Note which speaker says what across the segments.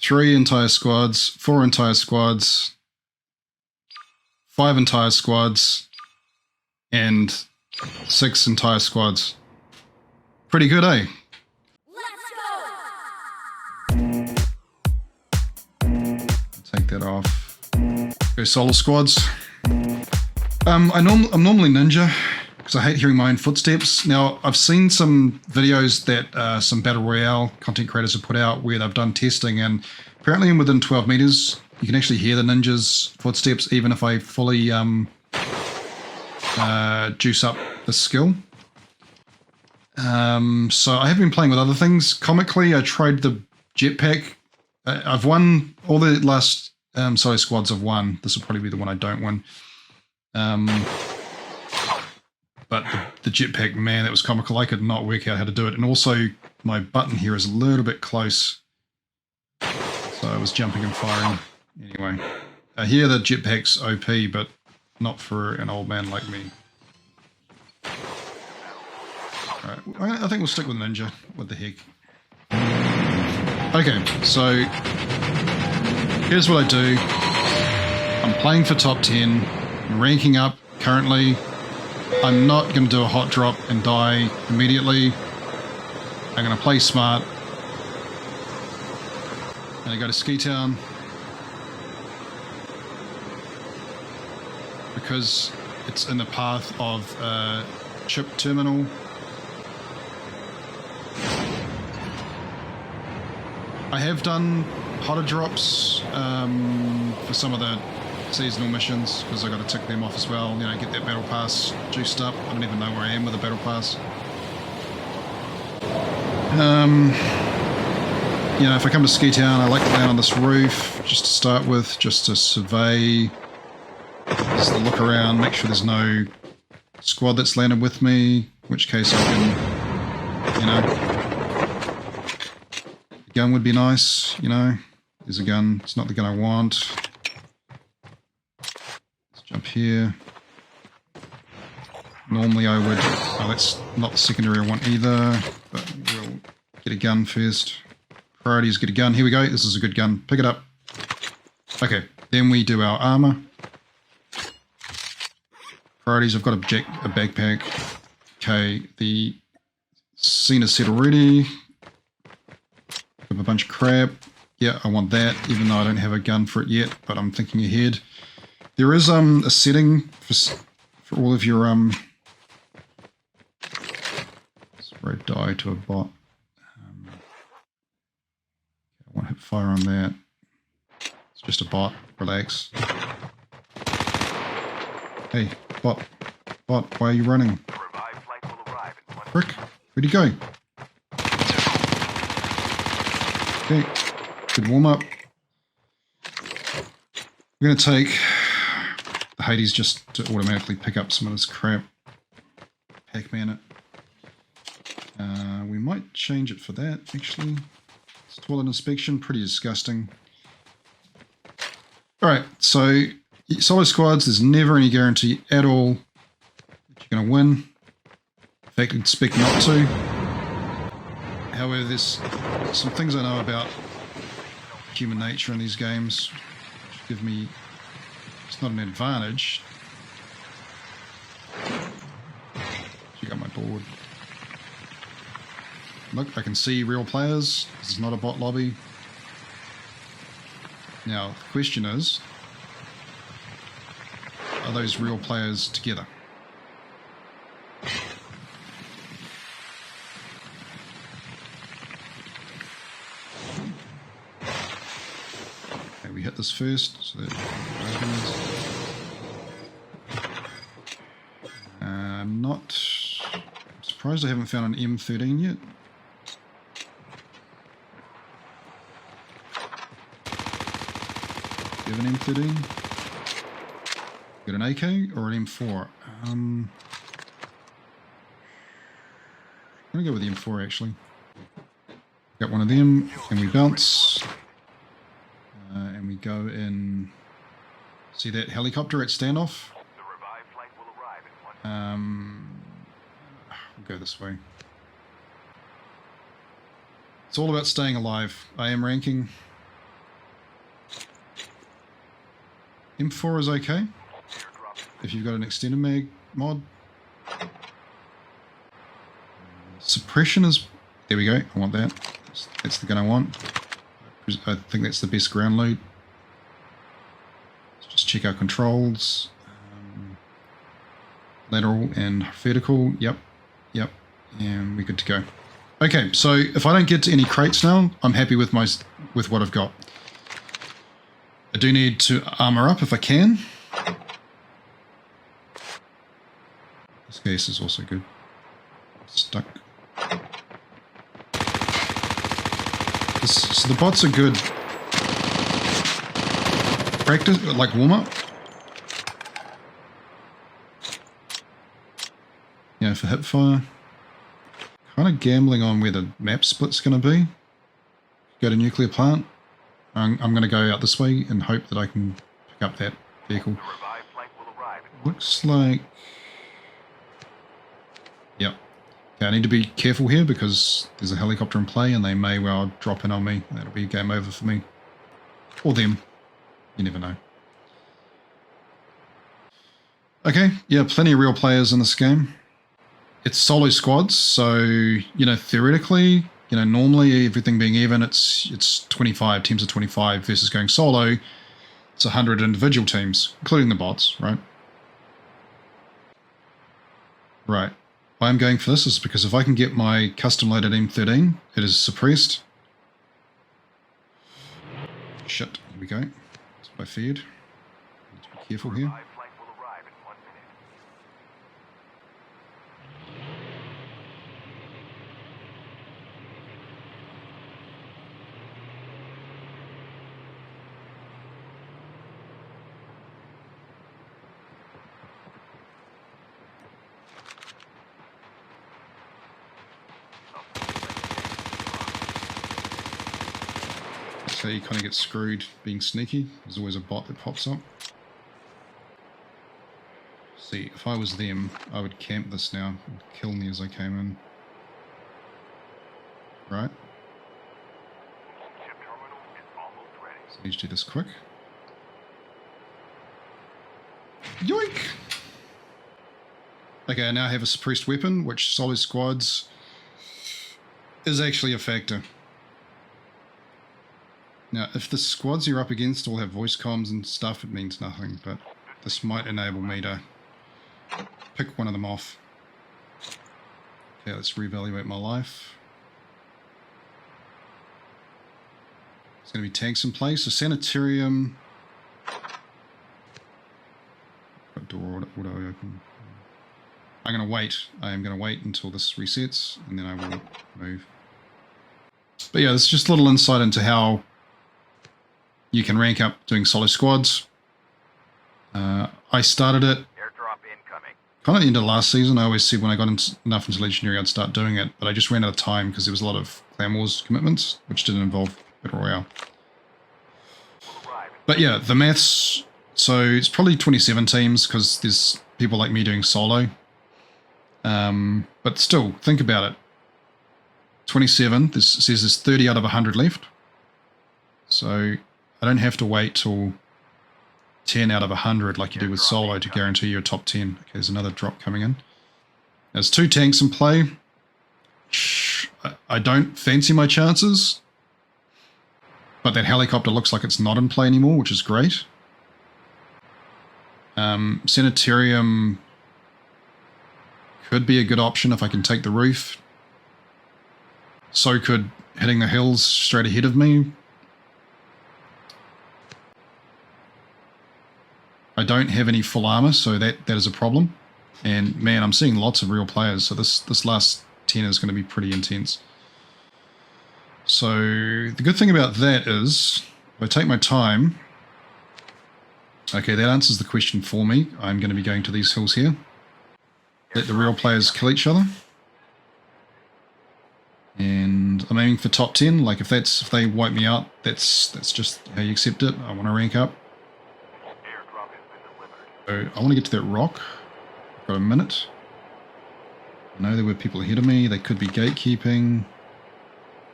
Speaker 1: 3 entire squads, 4 entire squads, 5 entire squads, and 6 entire squads. Pretty good, eh? Take that off. Go solo squads. I'm normally ninja because I hate hearing my own footsteps. Now, I've seen some videos that some Battle Royale content creators have put out where they've done testing, and apparently within 12 meters, you can actually hear the ninja's footsteps even if I fully juice up the skill. So I have been playing with other things. Comically, I tried the Jetpack. I've won all the last solo squads I've won. This will probably be the one I don't win. But the Jetpack, man, that was comical. I could not work out how to do it. And also, my button here is a little bit close. So I was jumping and firing. Anyway, here the Jetpack's OP, but not for an old man like me. Alright, I think we'll stick with Ninja. What the heck. Okay, so here's what I do. I'm playing for top 10. I'm ranking up currently. I'm not going to do a hot drop and die immediately. I'm going to play smart. And I go to Ski Town. Because it's in the path of a chip terminal. I have done hotter drops for some of the seasonal missions because I got to tick them off as well. You know, get that battle pass juiced up. I don't even know where I am with the battle pass. You know, if I come to Ski Town, I like to land on this roof just to start with, just to survey, just to look around, make sure there's no squad that's landed with me. In which case I can, you know. Gun would be nice, you know. There's a gun. It's not the gun I want. Let's jump here. Normally I would... Oh, that's not the secondary I want either. But we'll get a gun first. Priority is get a gun. Here we go. This is a good gun. Pick it up. Okay. Then we do our armor. Priorities. I've got a backpack. Okay. The scene is set already. A bunch of crap. Yeah, I want that, even though I don't have a gun for it yet, but I'm thinking ahead. There is a setting for all of your Sorry, die to a bot. I won't hit fire on that. It's just a bot. Relax. Hey, bot, why are you running? Frick, where'd he go? Okay, good warm up. We're going to take the Hades just to automatically pick up some of this crap. Pac-Man it. We might change it for that, actually. It's toilet inspection, pretty disgusting. Alright, so solo squads, there's never any guarantee at all that you're going to win. In fact, I'd expect not to. However, there's some things I know about human nature in these games which give me, it's not an advantage. Check out my board. Look, I can see real players. This is not a bot lobby. Now, the question is, are those real players together? Okay, we hit this first, so that I'm surprised I haven't found an M13 yet. Do you have an M13? Got an AK or an M4? I'm gonna go with the M4 actually. Got one of them, and we bounce. And we go in. See that helicopter at standoff? We'll go this way. It's all about staying alive. I am ranking. M4 is okay. If you've got an extended mag mod. Suppression is... There we go. I want that. That's the gun I want. I think that's the best ground loot. Let's just check our controls. Lateral and vertical. Yep. Yep. And we're good to go. Okay, so if I don't get to any crates now, I'm happy with what I've got. I do need to armor up if I can. This gas is also good. Stuck. So the bots are good. Practice, like warm up. Yeah, for hip fire. Kind of gambling on where the map split's going to be. Go to nuclear plant. I'm going to go out this way and hope that I can pick up that vehicle. Looks like... Yep. Okay, I need to be careful here because there's a helicopter in play and they may well drop in on me. That'll be game over for me. Or them. You never know. Okay, yeah, plenty of real players in this game. It's solo squads, so, you know, theoretically, you know, normally everything being even, it's 25 teams of 25 versus going solo. It's 100 individual teams, including the bots, right? Right. Why I'm going for this is because if I can get my custom loaded M13, it is suppressed. Shit, here we go. That's what I feared. Need to be careful here. So you kind of get screwed being sneaky. There's always a bot that pops up. See, if I was them, I would camp this now and kill me as I came in. Right? So I need to do this quick. Yoink! Okay, I now have a suppressed weapon, which solo squads is actually a factor. Now, if the squads you're up against all have voice comms and stuff, it means nothing, but this might enable me to pick one of them off. Okay, let's reevaluate my life. There's going to be tanks in place. A sanitarium. Got door auto open. I'm going to wait. I am going to wait until this resets, and then I will move. But yeah, this is just a little insight into how you can rank up doing solo squads. I started it kind of at the end of last season. I always said when I got enough into Legendary I'd start doing it, but I just ran out of time because there was a lot of Clan Wars commitments, which didn't involve Battle Royale. But yeah, the maths, so it's probably 27 teams because there's people like me doing solo. But still, think about it. 27, this says there's 30 out of 100 left. So I don't have to wait till 10 out of 100 like you do with solo to guarantee your top 10. Okay, there's another drop coming in. There's 2 tanks in play. I don't fancy my chances. But that helicopter looks like it's not in play anymore, which is great. Sanitarium could be a good option if I can take the roof. So could hitting the hills straight ahead of me. I don't have any full armor, so that is a problem. And man, I'm seeing lots of real players, so this last 10 is going to be pretty intense. So the good thing about that is, if I take my time, okay, that answers the question for me. I'm going to be going to these hills here. Let the real players kill each other. And I'm aiming for top 10. Like if they wipe me out, that's just how you accept it. I want to rank up. So I want to get to that rock. I've got a minute. I know there were people ahead of me. They could be gatekeeping.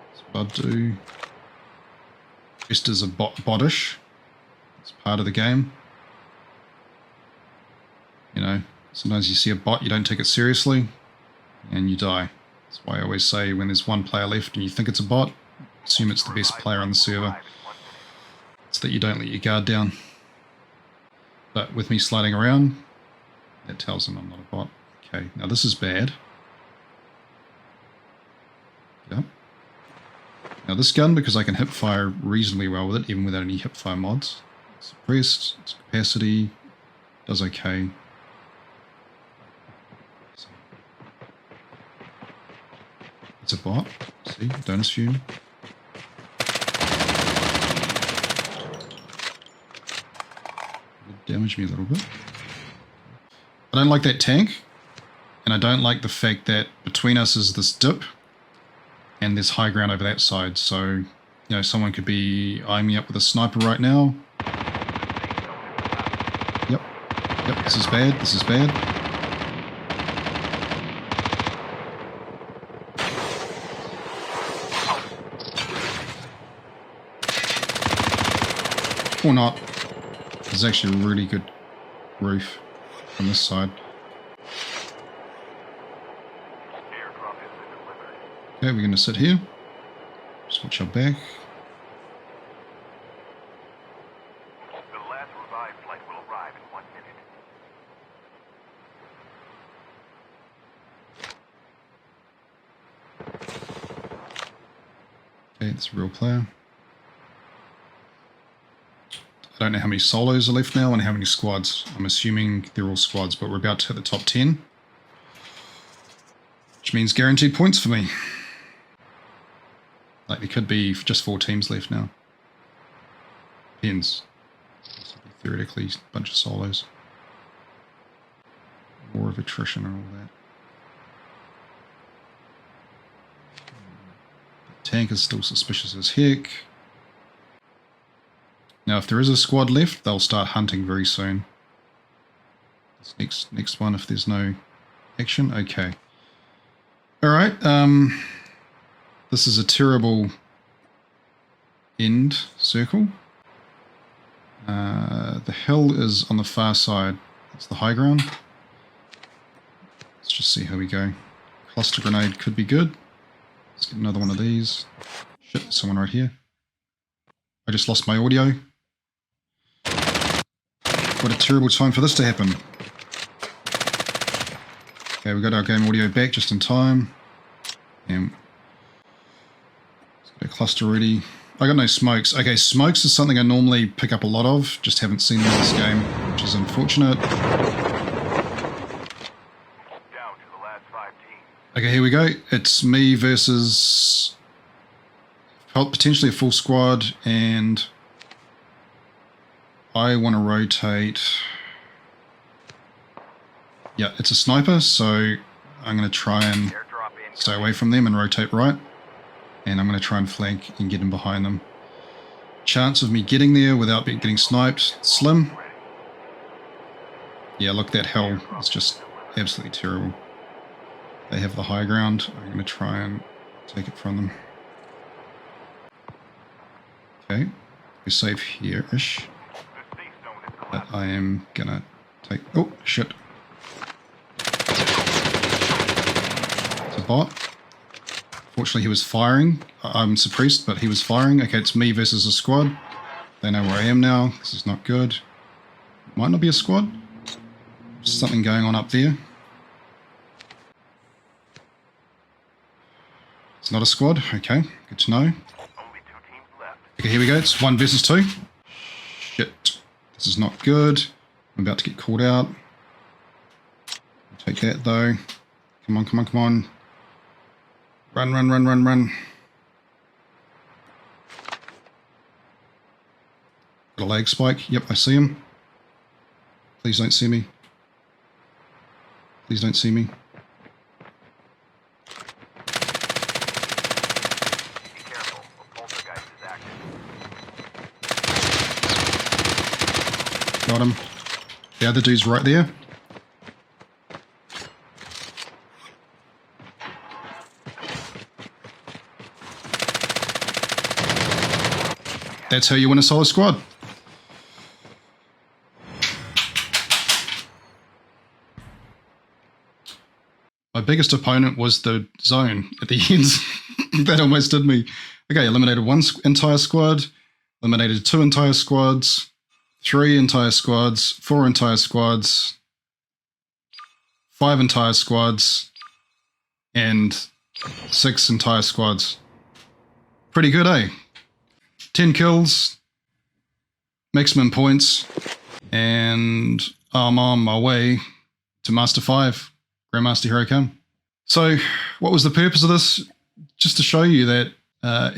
Speaker 1: What's Bud do? Just as a bottish. It's part of the game. Sometimes you see a bot, you don't take it seriously, and you die. That's why I always say when there's one player left and you think it's a bot, assume it's the best player on the server. So that you don't let your guard down. But with me sliding around, that tells them I'm not a bot. Okay, now this is bad. Yep. Now this gun, because I can hip fire reasonably well with it, even without any hip fire mods. Suppressed, its capacity, does okay. It's a bot. See, donus fume. It damaged me a little bit. I don't like that tank, and I don't like the fact that between us is this dip, and there's high ground over that side, so, you know, someone could be eyeing me up with a sniper right now. Yep, this is bad, this is bad. Or not. There's actually a really good roof on this side. Okay, we're going to sit here. Just watch our back.
Speaker 2: The last revived flight will arrive in 1 minute.
Speaker 1: Okay, it's a real player. I don't know how many solos are left now and how many squads. I'm assuming they're all squads, but we're about to hit the top 10. Which means guaranteed points for me. Like, there could be just 4 teams left now. Depends. Theoretically, a bunch of solos. War of attrition and all that. The tank is still suspicious as heck. Now, if there is a squad left, they'll start hunting very soon. This next one, if there's no action, okay. Alright, this is a terrible end circle. The hill is on the far side. That's the high ground. Let's just see how we go. Cluster grenade could be good. Let's get another one of these. Shit, there's someone right here. I just lost my audio. What a terrible time for this to happen. Okay, we got our game audio back just in time. And let's get a cluster ready. I got no smokes. Okay, smokes is something I normally pick up a lot of. Just haven't seen them in this game, which is unfortunate.
Speaker 2: Down to the last 5 teams.
Speaker 1: Okay, here we go. It's me versus potentially a full squad, and I want to rotate. Yeah, it's a sniper, so I'm going to try and stay away from them and rotate right. And I'm going to try and flank and get in behind them. Chance of me getting there without getting sniped, slim. Yeah, look, that hill is just absolutely terrible. They have the high ground. I'm going to try and take it from them. Okay, we're safe here-ish. But I am going to take... Oh, shit. It's a bot. Fortunately, he was firing. I'm suppressed, but he was firing. Okay, it's me versus a squad. They know where I am now. This is not good. Might not be a squad. There's something going on up there. It's not a squad. Okay, good to know.
Speaker 2: Only 2 teams left.
Speaker 1: Okay, here we go. It's 1 versus 2. Shit. This is not good. I'm about to get caught out. I'll take that, though. Come on, come on, come on. Run, run, run, run, run. Got a lag spike. Yep, I see him. Please don't see me. Please don't see me.
Speaker 2: Be careful. A poltergeist is active.
Speaker 1: Got him. The other dude's right there. That's how you win a solo squad. My biggest opponent was the zone at the end. That almost did me. Okay, eliminated one entire squad, eliminated 2 entire squads, 3 entire squads, 4 entire squads, 5 entire squads, and 6 entire squads. Pretty good, eh? 10 kills, maximum points, and I'm on my way to Master 5, Grandmaster Hero Come. So, what was the purpose of this? Just to show you that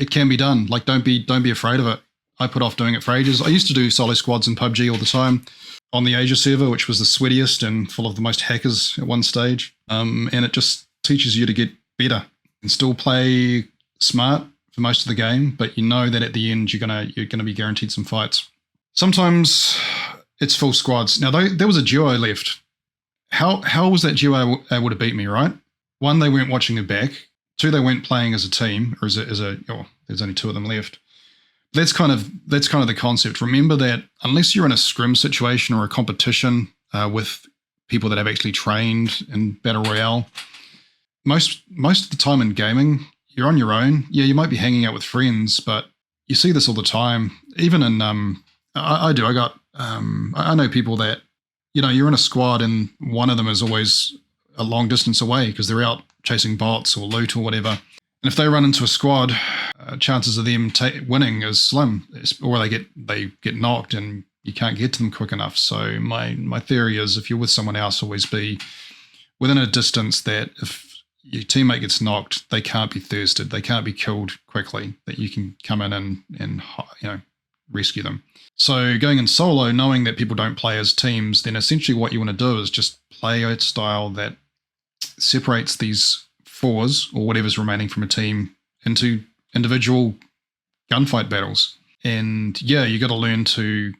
Speaker 1: it can be done. Like, don't be afraid of it. I put off doing it for ages. I used to do solo squads in PUBG all the time on the Asia server, which was the sweatiest and full of the most hackers at one stage. And it just teaches you to get better and still play smart for most of the game, but you know that at the end you're gonna be guaranteed some fights. Sometimes it's full squads. Now there was a duo left. How was that duo able to beat me? Right? 1, they weren't watching their back. 2, they weren't playing as a team, or there's only 2 of them left. That's kind of the concept. Remember that unless you're in a scrim situation or a competition with people that have actually trained in Battle Royale, most of the time in gaming, you're on your own. Yeah, you might be hanging out with friends, but you see this all the time. Even in I know people that, you're in a squad and one of them is always a long distance away because they're out chasing bots or loot or whatever. And if they run into a squad, chances of them winning is slim, or they get knocked and you can't get to them quick enough. So my theory is, if you're with someone else, always be within a distance that if your teammate gets knocked, they can't be thirsted, they can't be killed quickly, that you can come in and rescue them. So going in solo, knowing that people don't play as teams, then essentially what you want to do is just play a style that separates these 4s or whatever's remaining from a team into individual gunfight battles. And yeah, you got to learn to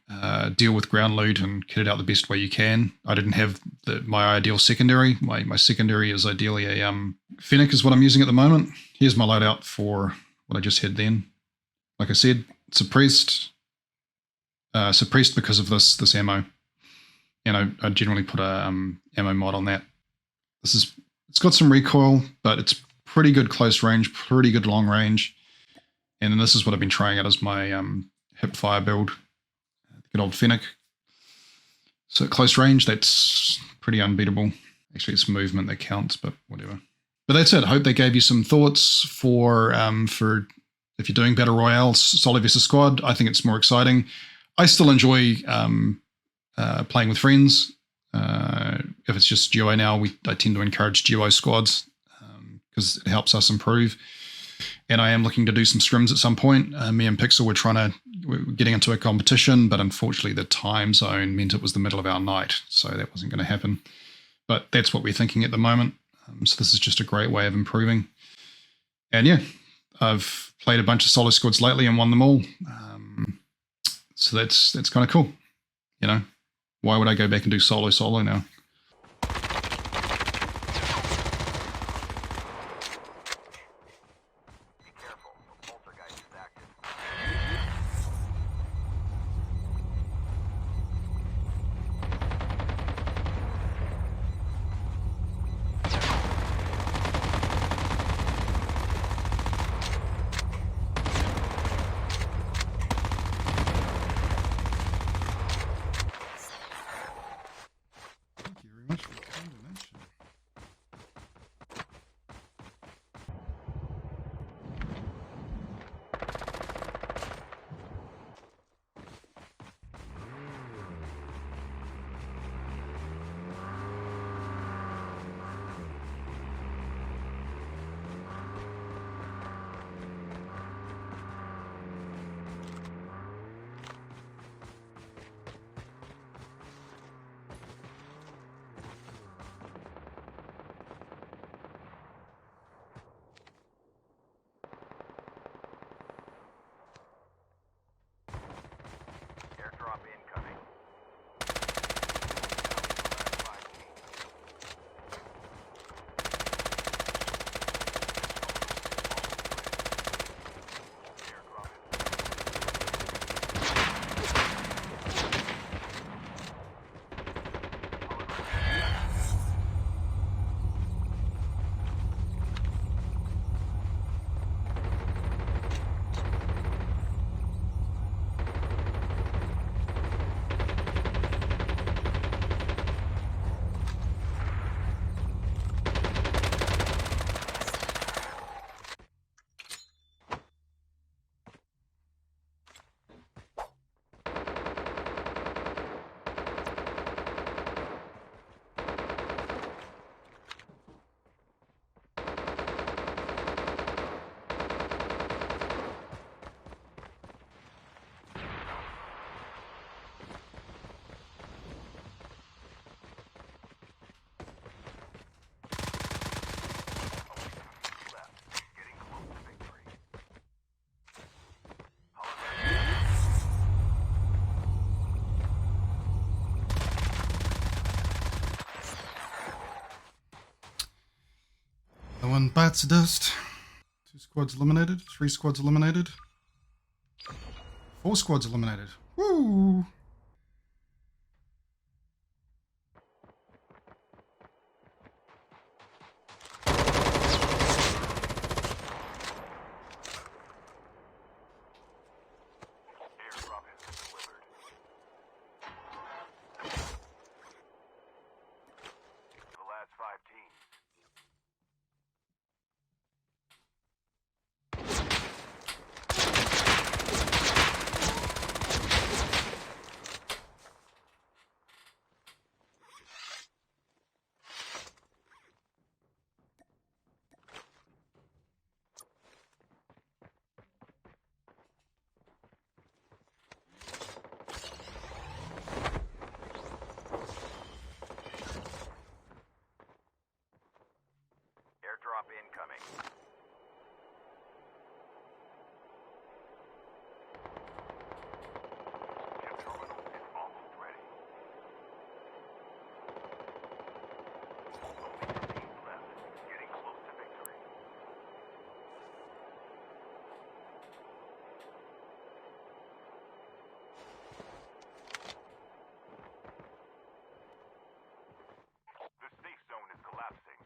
Speaker 1: deal with ground loot and kit it out the best way you can. I didn't have my ideal secondary. My secondary is ideally a Fennec is what I'm using at the moment. Here's my loadout for what I just had then. Like I said, suppressed because of this ammo. And I generally put a ammo mod on that. It's got some recoil, but it's pretty good close range, pretty good long range. And then this is what I've been trying out as my hip fire build. Good old Fennec. So at close range, that's pretty unbeatable. Actually, it's movement that counts, but whatever. But that's it. I hope they gave you some thoughts for if you're doing Battle Royale, solo versus squad. I think it's more exciting. I still enjoy playing with friends. If it's just duo now, I tend to encourage duo squads because it helps us improve. And I am looking to do some scrims at some point. Me and Pixel we're getting into a competition, but unfortunately the time zone meant it was the middle of our night, so that wasn't going to happen. But that's what we're thinking at the moment. So this is just a great way of improving. And yeah, I've played a bunch of solo squads lately and won them all. So that's kind of cool. Why would I go back and do solo now? bites the dust. 2 squads eliminated. 3 squads eliminated. 4 squads eliminated. Woo!
Speaker 2: Airdrop has been delivered. The last 5 teams. Airdrop incoming. Chip terminal is almost ready. Only 2 teams left. Getting close to victory. The safe zone is collapsing.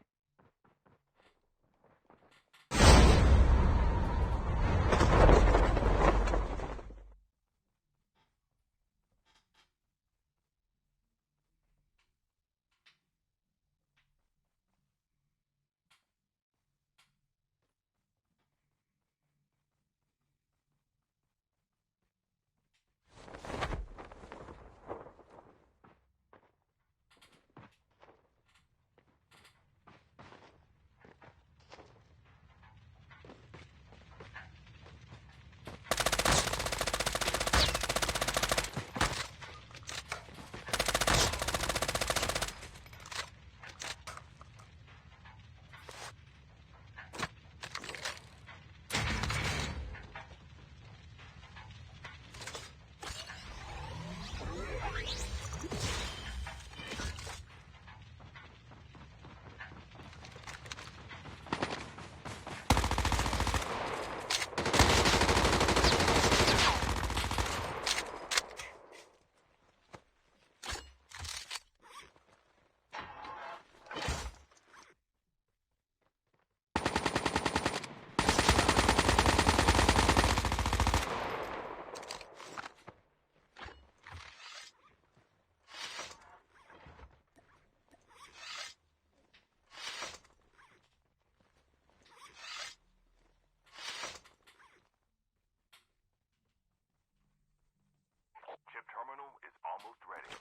Speaker 2: Chip terminal is almost ready.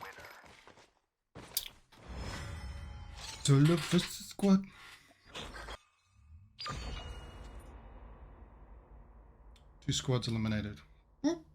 Speaker 2: Winner.
Speaker 1: Solo versus squad. 2 squads eliminated. Whoop.